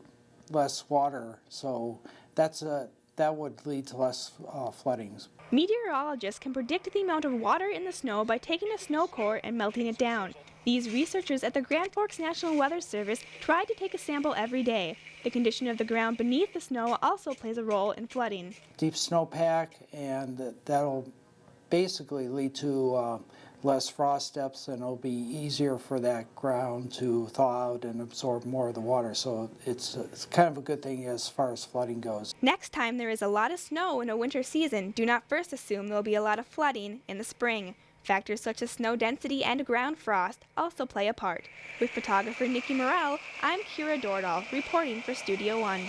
less water, so that would lead to less floodings. Meteorologists can predict the amount of water in the snow by taking a snow core and melting it down. These researchers at the Grand Forks National Weather Service try to take a sample every day. The condition of the ground beneath the snow also plays a role in flooding. Deep snowpack, and that'll basically lead to less frost depths, and it'll be easier for that ground to thaw out and absorb more of the water. So it's kind of a good thing as far as flooding goes. Next time there is a lot of snow in a winter season, do not first assume there will be a lot of flooding in the spring. Factors such as snow density and ground frost also play a part. With photographer Nikki Morrell, I'm Kira Dordahl, reporting for Studio One.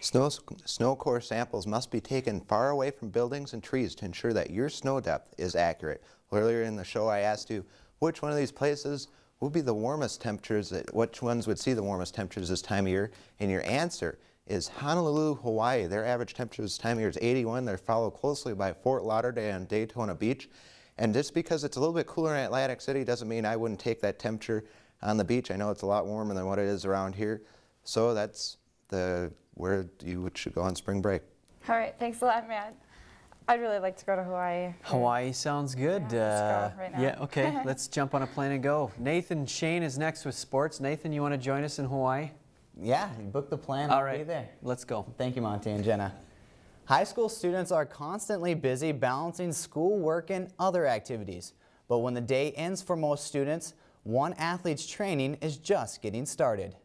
Snow core samples must be taken far away from buildings and trees to ensure that your snow depth is accurate. Earlier in the show I asked you which one of these places would be the warmest temperatures, which ones would see the warmest temperatures this time of year, and your answer is Honolulu, Hawaii. Their average temperature this time of year is 81. They're followed closely by Fort Lauderdale and Daytona Beach. And just because it's a little bit cooler in Atlantic City doesn't mean I wouldn't take that temperature on the beach. I know it's a lot warmer than what it is around here. So that's where you should go on spring break. All right, thanks a lot, Matt. I'd really like to go to Hawaii. Hawaii sounds good. Yeah, let's go right now. Yeah, okay, let's jump on a plane and go. Nathan Shane is next with sports. Nathan, you want to join us in Hawaii? Yeah, you booked the plan. All I'll right, be there. Let's go. Thank you, Monty and Jenna. High school students are constantly busy balancing school, work, and other activities. But when the day ends for most students, one athlete's training is just getting started.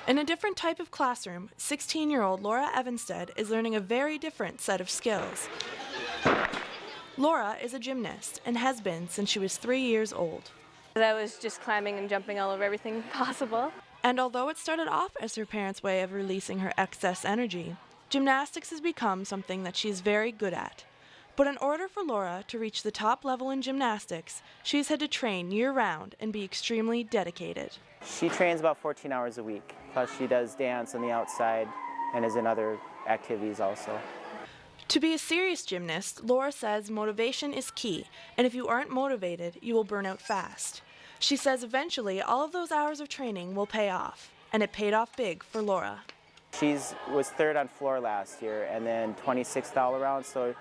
In a different type of classroom, 16-year-old Laura Evanstead is learning a very different set of skills. Laura is a gymnast and has been since she was 3 years old. I was just climbing and jumping all over everything possible. And although it started off as her parents' way of releasing her excess energy, gymnastics has become something that she's very good at. But in order for Laura to reach the top level in gymnastics, she's had to train year-round and be extremely dedicated. She trains about 14 hours a week, plus she does dance on the outside and is in other activities also. To be a serious gymnast, Laura says motivation is key, and if you aren't motivated, you will burn out fast. She says eventually all of those hours of training will pay off, and it paid off big for Laura. She was third on floor last year and then 26th all around, so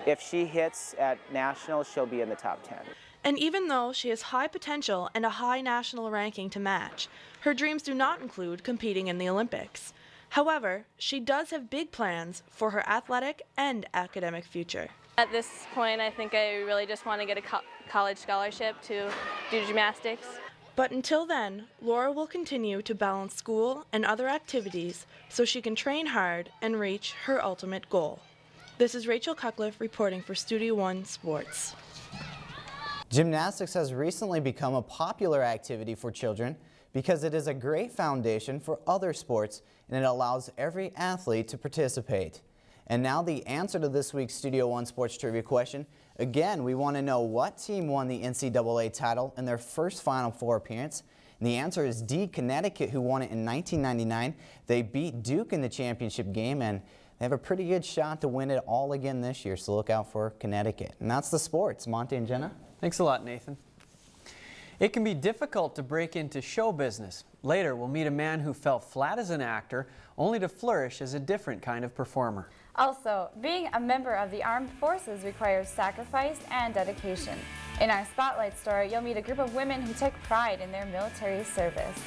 if she hits at nationals, she'll be in the top 10. And even though she has high potential and a high national ranking to match, her dreams do not include competing in the Olympics. However, she does have big plans for her athletic and academic future. At this point, I think I really just want to get a college scholarship to do gymnastics. But until then, Laura will continue to balance school and other activities so she can train hard and reach her ultimate goal. This is Rachel Cutcliffe reporting for Studio One Sports. Gymnastics has recently become a popular activity for children because it is a great foundation for other sports and it allows every athlete to participate. And now the answer to this week's Studio One Sports Trivia question. Again, we want to know what team won the NCAA title in their first Final Four appearance. And the answer is D, Connecticut, who won it in 1999. They beat Duke in the championship game, and they have a pretty good shot to win it all again this year, so look out for Connecticut. And that's the sports. Monty and Jenna? Thanks a lot, Nathan. It can be difficult to break into show business. Later, we'll meet a man who fell flat as an actor, only to flourish as a different kind of performer. Also, being a member of the armed forces requires sacrifice and dedication. In our Spotlight story, you'll meet a group of women who take pride in their military service.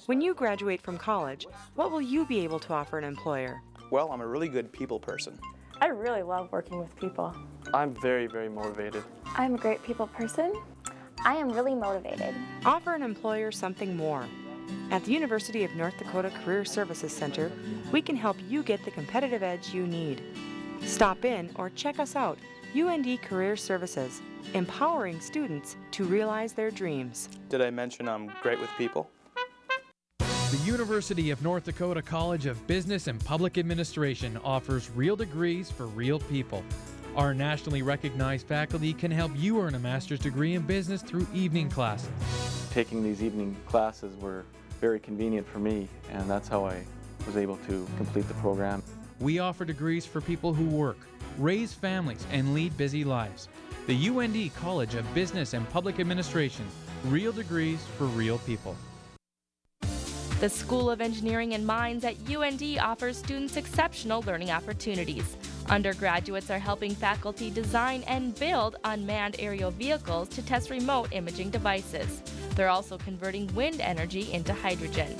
When you graduate from college, what will you be able to offer an employer? Well, I'm a really good people person. I really love working with people. I'm very, very motivated. I'm a great people person. I am really motivated. Offer an employer something more. At the University of North Dakota Career Services Center, we can help you get the competitive edge you need. Stop in or check us out, UND Career Services, empowering students to realize their dreams. Did I mention I'm great with people? The University of North Dakota College of Business and Public Administration offers real degrees for real people. Our nationally recognized faculty can help you earn a master's degree in business through evening classes. Taking these evening classes were very convenient for me, and that's how I was able to complete the program. We offer degrees for people who work, raise families, and lead busy lives. The UND College of Business and Public Administration, real degrees for real people. The School of Engineering and Mines at UND offers students exceptional learning opportunities. Undergraduates are helping faculty design and build unmanned aerial vehicles to test remote imaging devices. They're also converting wind energy into hydrogen.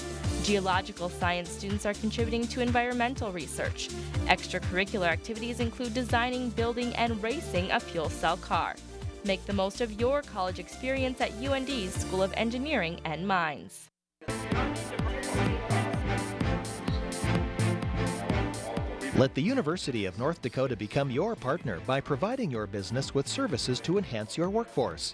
Geological science students are contributing to environmental research. Extracurricular activities include designing, building, and racing a fuel cell car. Make the most of your college experience at UND's School of Engineering and Mines. Let the University of North Dakota become your partner by providing your business with services to enhance your workforce.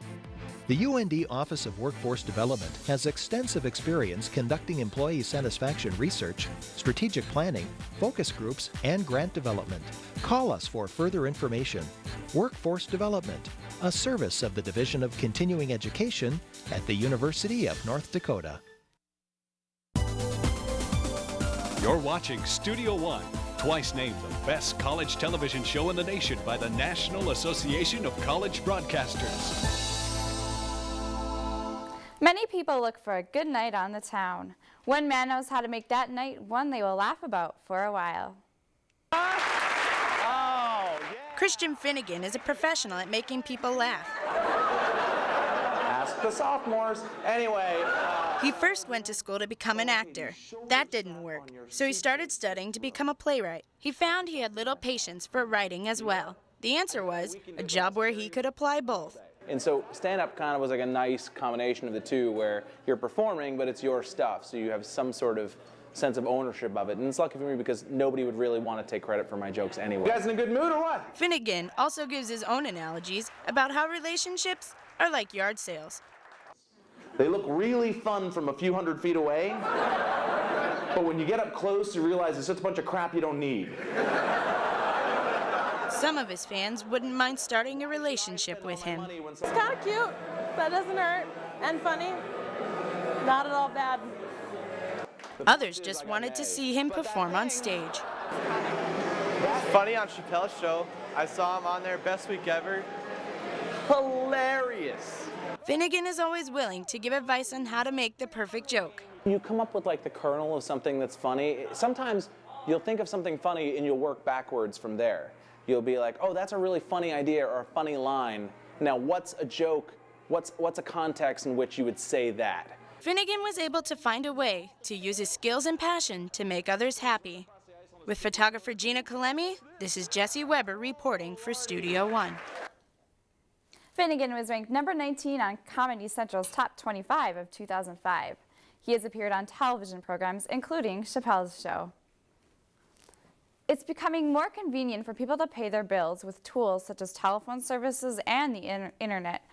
The UND Office of Workforce Development has extensive experience conducting employee satisfaction research, strategic planning, focus groups, and grant development. Call us for further information. Workforce Development, a service of the Division of Continuing Education at the University of North Dakota. You're watching Studio One, twice named the best college television show in the nation by the National Association of College Broadcasters. Many people look for a good night on the town. One man knows how to make that night one they will laugh about for a while. Christian Finnegan is a professional at making people laugh. Ask the sophomores. Anyway. He first went to school to become an actor. That didn't work, so he started studying to become a playwright. He found he had little patience for writing as well. The answer was a job where he could apply both. And so stand-up kind of was like a nice combination of the two, where you're performing, but it's your stuff, so you have some sort of sense of ownership of it. And it's lucky for me because nobody would really want to take credit for my jokes anyway. You guys in a good mood or what? Finnegan also gives his own analogies about how relationships are like yard sales. They look really fun from a few hundred feet away, but when you get up close, you realize it's just a bunch of crap you don't need. Some of his fans wouldn't mind starting a relationship with him. It's kind of cute. That doesn't hurt. And funny. Not at all bad. Others just wanted to see him perform on stage. Funny on Chappelle's show. I saw him on there, best week ever. Hilarious. Finnegan is always willing to give advice on how to make the perfect joke. You come up with like the kernel of something that's funny. Sometimes you'll think of something funny and you'll work backwards from there. You'll be like, oh, that's a really funny idea or a funny line. Now, what's a joke? What's a context in which you would say that? Finnegan was able to find a way to use his skills and passion to make others happy. With photographer Gina Kalemi, this is Jesse Weber reporting for Studio One. Finnegan was ranked number 19 on Comedy Central's Top 25 of 2005. He has appeared on television programs, including Chappelle's Show. It's becoming more convenient for people to pay their bills with tools such as telephone services and the internet.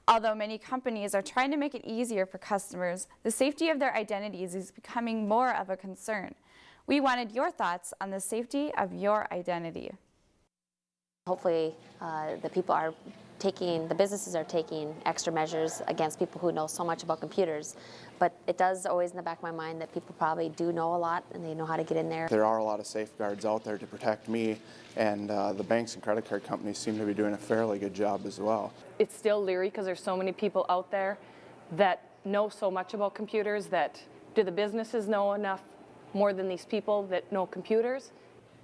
Although many companies are trying to make it easier for customers, the safety of their identities is becoming more of a concern. We wanted your thoughts on the safety of your identity. Hopefully the businesses are taking extra measures against people who know so much about computers. But it does always in the back of my mind that people probably do know a lot and they know how to get in there. There are a lot of safeguards out there to protect me, and the banks and credit card companies seem to be doing a fairly good job as well. It's still leery because there's so many people out there that know so much about computers that do the businesses know enough more than these people that know computers?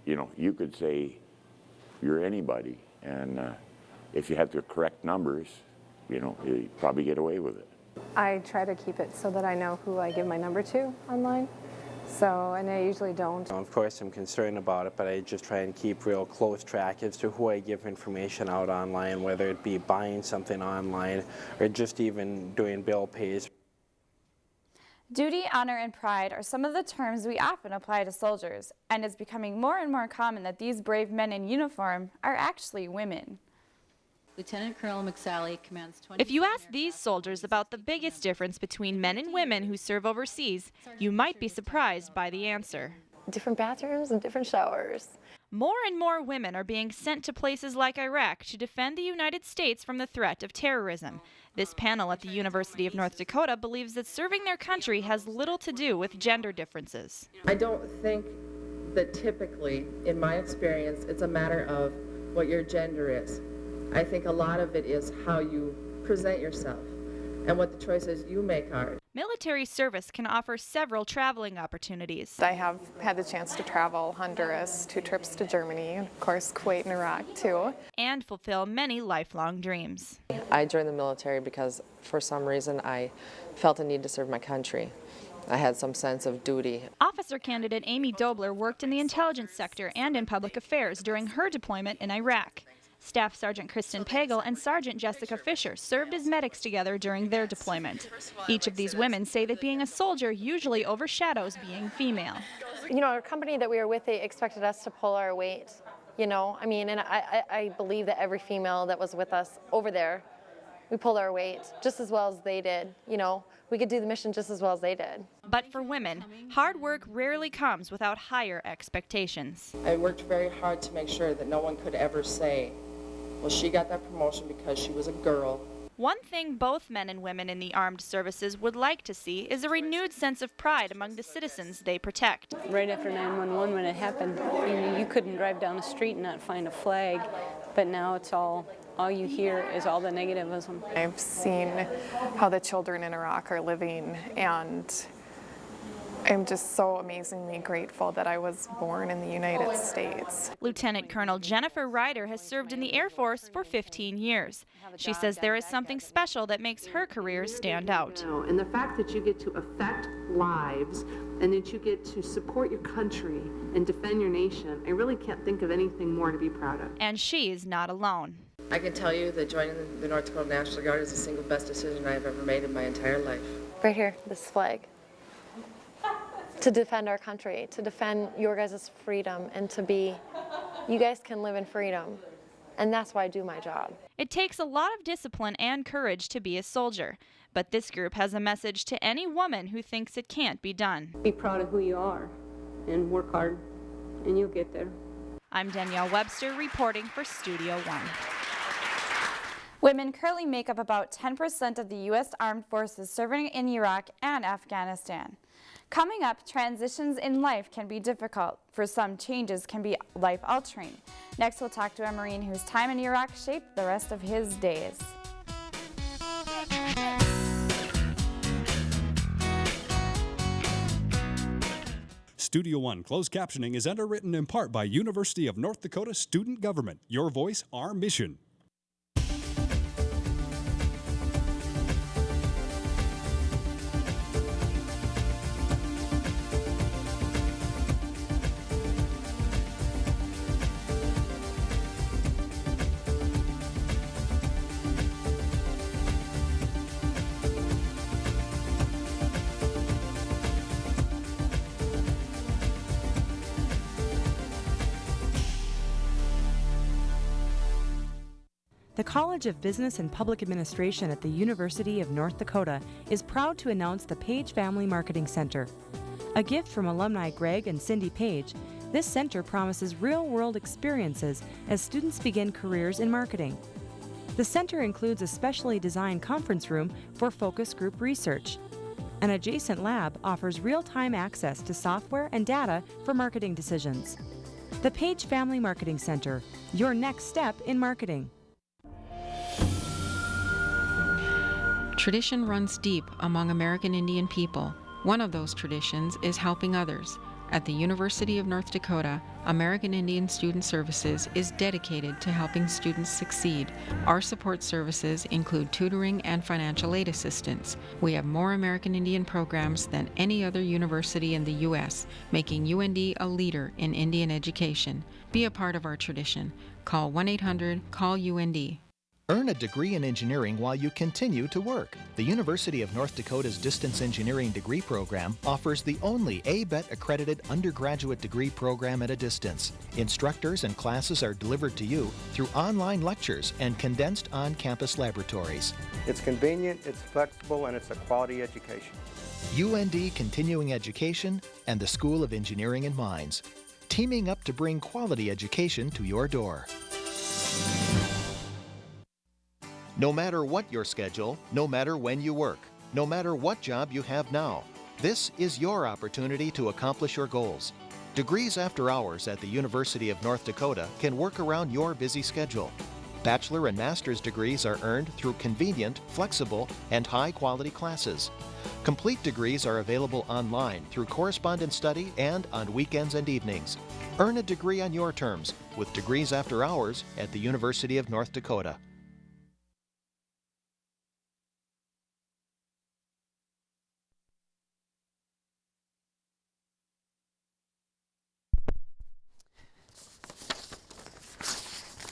You know, you could say you're anybody, and if you have the correct numbers, you know, you probably get away with it. I try to keep it so that I know who I give my number to online. So, and I usually don't. Of course, I'm concerned about it, but I just try and keep real close track as to who I give information out online, whether it be buying something online or just even doing bill pays. Duty, honor, and pride are some of the terms we often apply to soldiers, and it's becoming more and more common that these brave men in uniform are actually women. Lieutenant Colonel McSally commands 20. If you ask these soldiers about the biggest difference between men and women who serve overseas, you might be surprised by the answer. Different bathrooms and different showers. More and more women are being sent to places like Iraq to defend the United States from the threat of terrorism. This panel at the University of North Dakota believes that serving their country has little to do with gender differences. I don't think that typically, in my experience, it's a matter of what your gender is. I think a lot of it is how you present yourself and what the choices you make are. Military service can offer several traveling opportunities. I have had the chance to travel Honduras, 2 trips to Germany, of course Kuwait and Iraq too. And fulfill many lifelong dreams. I joined the military because for some reason I felt a need to serve my country. I had some sense of duty. Officer candidate Amy Dobler worked in the intelligence sector and in public affairs during her deployment in Iraq. Staff Sergeant Kristen Pagel and Sergeant Jessica Fisher served as medics together during their deployment. Each of these women say that being a soldier usually overshadows being female. You know, our company that we were with, they expected us to pull our weight, you know. I mean, and I believe that every female that was with us over there, we pulled our weight just as well as they did, you know. We could do the mission just as well as they did. But for women, hard work rarely comes without higher expectations. I worked very hard to make sure that no one could ever say, well, she got that promotion because she was a girl. One thing both men and women in the armed services would like to see is a renewed sense of pride among the citizens they protect. Right after 911 when it happened, you couldn't drive down the street and not find a flag, but now it's all you hear is all the negativism. I've seen how the children in Iraq are living, and I'm just so amazingly grateful that I was born in the United States. Lieutenant Colonel Jennifer Ryder has served in the Air Force for 15 years. She says there is something special that makes her career stand out. And the fact that you get to affect lives and that you get to support your country and defend your nation, I really can't think of anything more to be proud of. And she's not alone. I can tell you that joining the North Dakota National Guard is the single best decision I've ever made in my entire life. Right here, this flag. To defend our country, to defend your guys' freedom, and to be, you guys can live in freedom. And that's why I do my job. It takes a lot of discipline and courage to be a soldier. But this group has a message to any woman who thinks it can't be done. Be proud of who you are and work hard, and you'll get there. I'm Danielle Webster reporting for Studio One. Women currently make up about 10% of the U.S. Armed Forces serving in Iraq and Afghanistan. Coming up, transitions in life can be difficult. For some, changes can be life-altering. Next, we'll talk to a Marine whose time in Iraq shaped the rest of his days. Studio One closed captioning is underwritten in part by University of North Dakota Student Government. Your voice, our mission. The College of Business and Public Administration at the University of North Dakota is proud to announce the Page Family Marketing Center. A gift from alumni Greg and Cindy Page, this center promises real-world experiences as students begin careers in marketing. The center includes a specially designed conference room for focus group research. An adjacent lab offers real-time access to software and data for marketing decisions. The Page Family Marketing Center, your next step in marketing. Tradition runs deep among American Indian people. One of those traditions is helping others. At the University of North Dakota, American Indian Student Services is dedicated to helping students succeed. Our support services include tutoring and financial aid assistance. We have more American Indian programs than any other university in the U.S., making UND a leader in Indian education. Be a part of our tradition. Call 1-800-CALL-UND. Earn a degree in engineering while you continue to work. The University of North Dakota's Distance Engineering degree program offers the only ABET accredited undergraduate degree program at a distance. Instructors and classes are delivered to you through online lectures and condensed on-campus laboratories. It's convenient, it's flexible, and it's a quality education. UND Continuing Education and the School of Engineering and Mines, teaming up to bring quality education to your door. No matter what your schedule, no matter when you work, no matter what job you have now, this is your opportunity to accomplish your goals. Degrees After Hours at the University of North Dakota can work around your busy schedule. Bachelor and master's degrees are earned through convenient, flexible, and high-quality classes. Complete degrees are available online through correspondence study and on weekends and evenings. Earn a degree on your terms with Degrees After Hours at the University of North Dakota.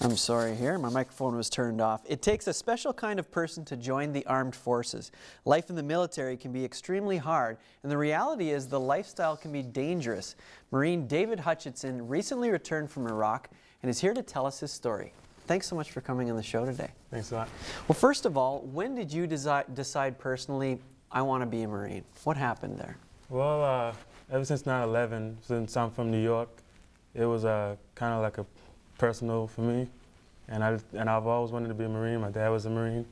I'm sorry here, my microphone was turned off. It takes a special kind of person to join the armed forces. Life in the military can be extremely hard, and the reality is the lifestyle can be dangerous. Marine David Hutchinson recently returned from Iraq and is here to tell us his story. Thanks so much for coming on the show today. Thanks a lot. Well, first of all, when did you decide personally, I want to be a Marine? What happened there? Well, ever since 9/11, since I'm from New York, it was kind of like a personal for me, and I've always wanted to be a Marine. My dad was a Marine,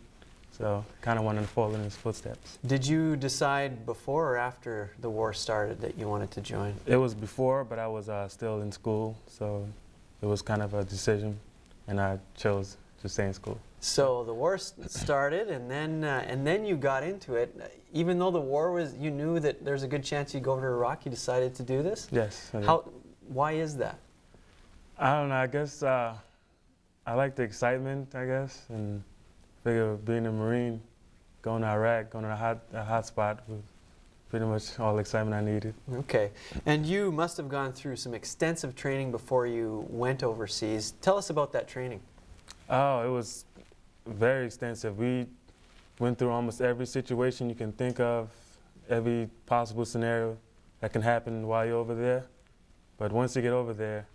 so kind of wanted to follow in his footsteps. Did you decide before or after the war started that you wanted to join? It was before, but I was still in school, so it was kind of a decision, and I chose to stay in school. So the war started, and then you got into it. Even though the war was, you knew that there's a good chance you'd go over to Iraq. You decided to do this. Yes. Why is that? I don't know, I guess I like the excitement, I guess, and figure being a Marine, going to Iraq, going to a hot spot was pretty much all the excitement I needed. Okay, and you must have gone through some extensive training before you went overseas. Tell us about that training. Oh, it was very extensive. We went through almost every situation you can think of, every possible scenario that can happen while you're over there. But once you get over there,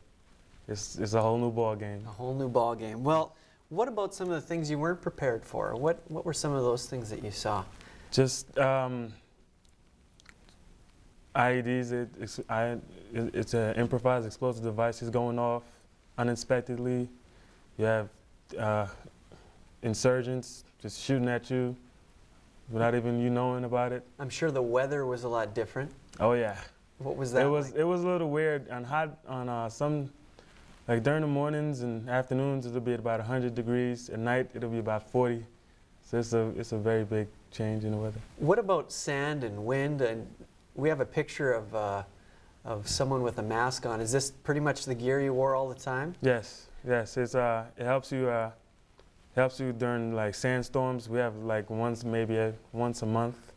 it's a whole new ball game. A whole new ball game. Well, what about some of the things you weren't prepared for? What were some of those things that you saw? Just IEDs. It's an improvised explosive devices going off unexpectedly. You have insurgents just shooting at you without even you knowing about it. I'm sure the weather was a lot different. Oh yeah. What was that like? It was a little weird. On some. Like during the mornings and afternoons, it'll be at about 100 degrees. At night, it'll be about 40. So it's a very big change in the weather. What about sand and wind? And we have a picture of someone with a mask on. Is this pretty much the gear you wore all the time? Yes. It's it helps you during like sandstorms. We have like once a month.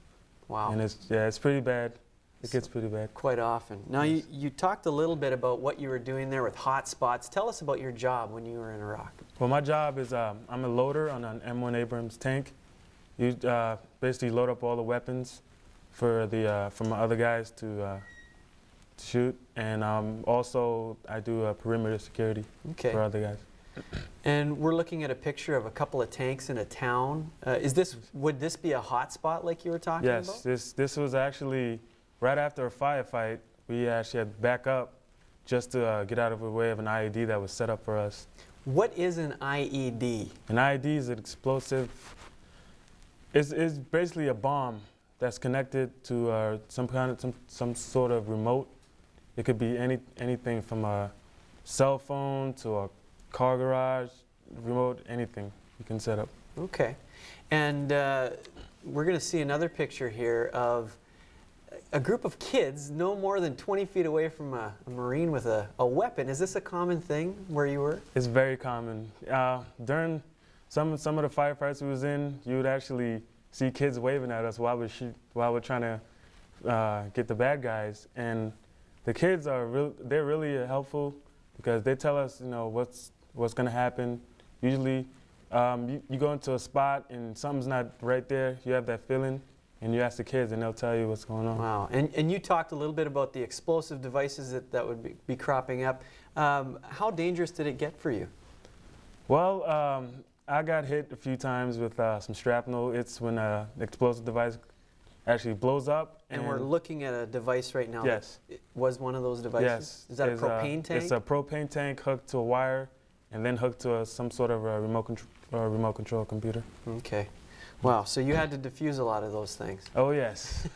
Wow. And it's pretty bad. It gets pretty bad. Quite often. Now, yes. you talked a little bit about what you were doing there with hot spots. Tell us about your job when you were in Iraq. Well, my job is I'm a loader on an M1 Abrams tank. You basically load up all the weapons for my other guys to shoot, and also I do perimeter security for other guys. And we're looking at a picture of a couple of tanks in a town. Would this be a hot spot like you were talking about? Yes, this was actually right after a firefight. We actually had to back up just to get out of the way of an IED that was set up for us. What is an IED? An IED is an explosive. It's basically a bomb that's connected to some sort of remote. It could be anything from a cell phone to a car garage remote, anything you can set up. Okay, and we're going to see another picture here of a group of kids no more than 20 feet away from a Marine with a weapon. Is this a common thing where you were? It's very common. During some of the firefights we was in, you would actually see kids waving at us while we're trying to get the bad guys. And the kids they're really helpful because they tell us, you know, what's going to happen. Usually, you go into a spot and something's not right there. You have that feeling, and you ask the kids, and they'll tell you what's going on. Wow. And you talked a little bit about the explosive devices that would be cropping up. How dangerous did it get for you? Well, I got hit a few times with some shrapnel. It's when an explosive device actually blows up. And we're looking at a device right now. Yes. That was one of those devices? Yes. Is that a propane tank? It's a propane tank hooked to a wire and then hooked to some sort of a remote control computer. Okay. Wow, so you had to defuse a lot of those things. Oh, yes.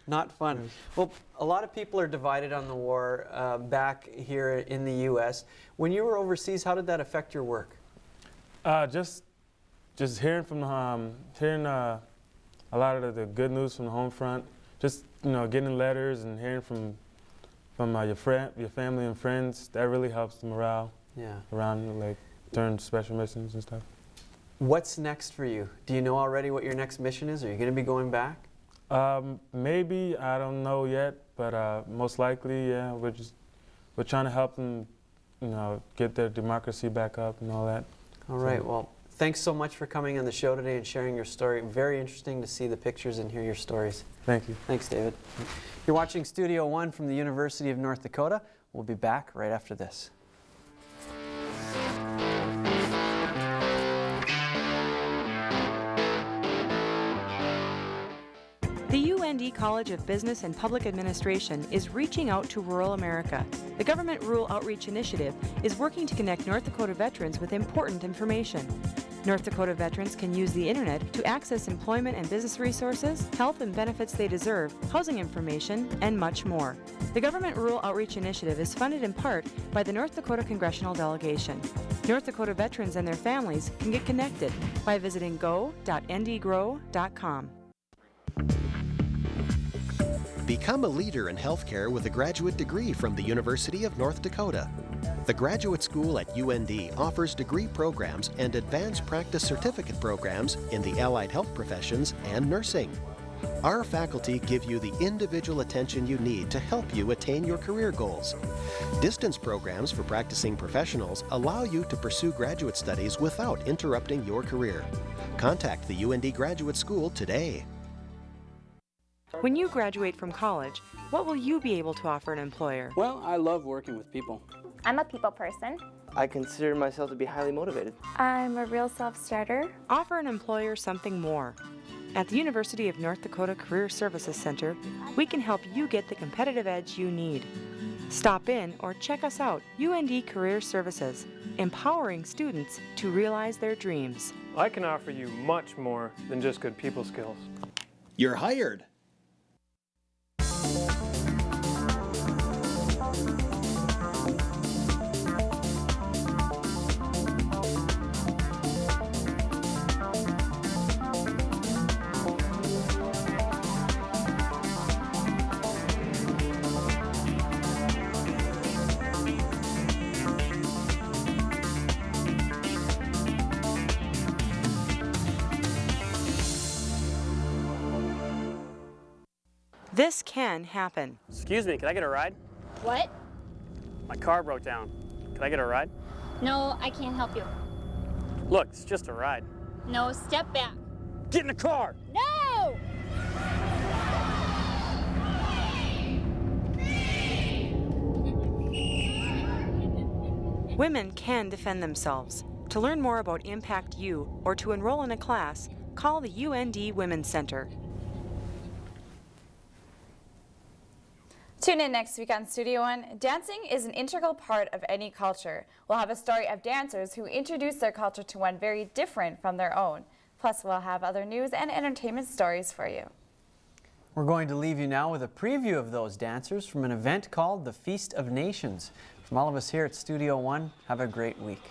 Not fun. Well, a lot of people are divided on the war back here in the U.S. When you were overseas, how did that affect your work? Just hearing from a lot of the good news from the home front. Just, you know, getting letters and hearing from your family and friends. That really helps the morale. Yeah. Around, like, during special missions and stuff. What's next for you? Do you know already what your next mission is? Are you going to be going back? Maybe, I don't know yet, but most likely, yeah. We're trying to help them, you know, get their democracy back up and all that. All right. Well, thanks so much for coming on the show today and sharing your story. Very interesting to see the pictures and hear your stories. Thank you. Thanks, David. You're watching Studio One from the University of North Dakota. We'll be back right after this. The UND College of Business and Public Administration is reaching out to rural America. The Government Rural Outreach Initiative is working to connect North Dakota veterans with important information. North Dakota veterans can use the internet to access employment and business resources, health and benefits they deserve, housing information, and much more. The Government Rural Outreach Initiative is funded in part by the North Dakota Congressional Delegation. North Dakota veterans and their families can get connected by visiting go.ndgrow.com. Become a leader in healthcare with a graduate degree from the University of North Dakota. The Graduate School at UND offers degree programs and advanced practice certificate programs in the allied health professions and nursing. Our faculty give you the individual attention you need to help you attain your career goals. Distance programs for practicing professionals allow you to pursue graduate studies without interrupting your career. Contact the UND Graduate School today. When you graduate from college, what will you be able to offer an employer? Well, I love working with people. I'm a people person. I consider myself to be highly motivated. I'm a real self-starter. Offer an employer something more. At the University of North Dakota Career Services Center, we can help you get the competitive edge you need. Stop in or check us out, UND Career Services, empowering students to realize their dreams. I can offer you much more than just good people skills. You're hired. This can happen. Excuse me, can I get a ride? What? My car broke down. Can I get a ride? No, I can't help you. Look, it's just a ride. No, step back. Get in the car! No! Women can defend themselves. To learn more about Impact U or to enroll in a class, call the UND Women's Center. Tune in next week on Studio One. Dancing is an integral part of any culture. We'll have a story of dancers who introduce their culture to one very different from their own. Plus, we'll have other news and entertainment stories for you. We're going to leave you now with a preview of those dancers from an event called the Feast of Nations. From all of us here at Studio One, have a great week.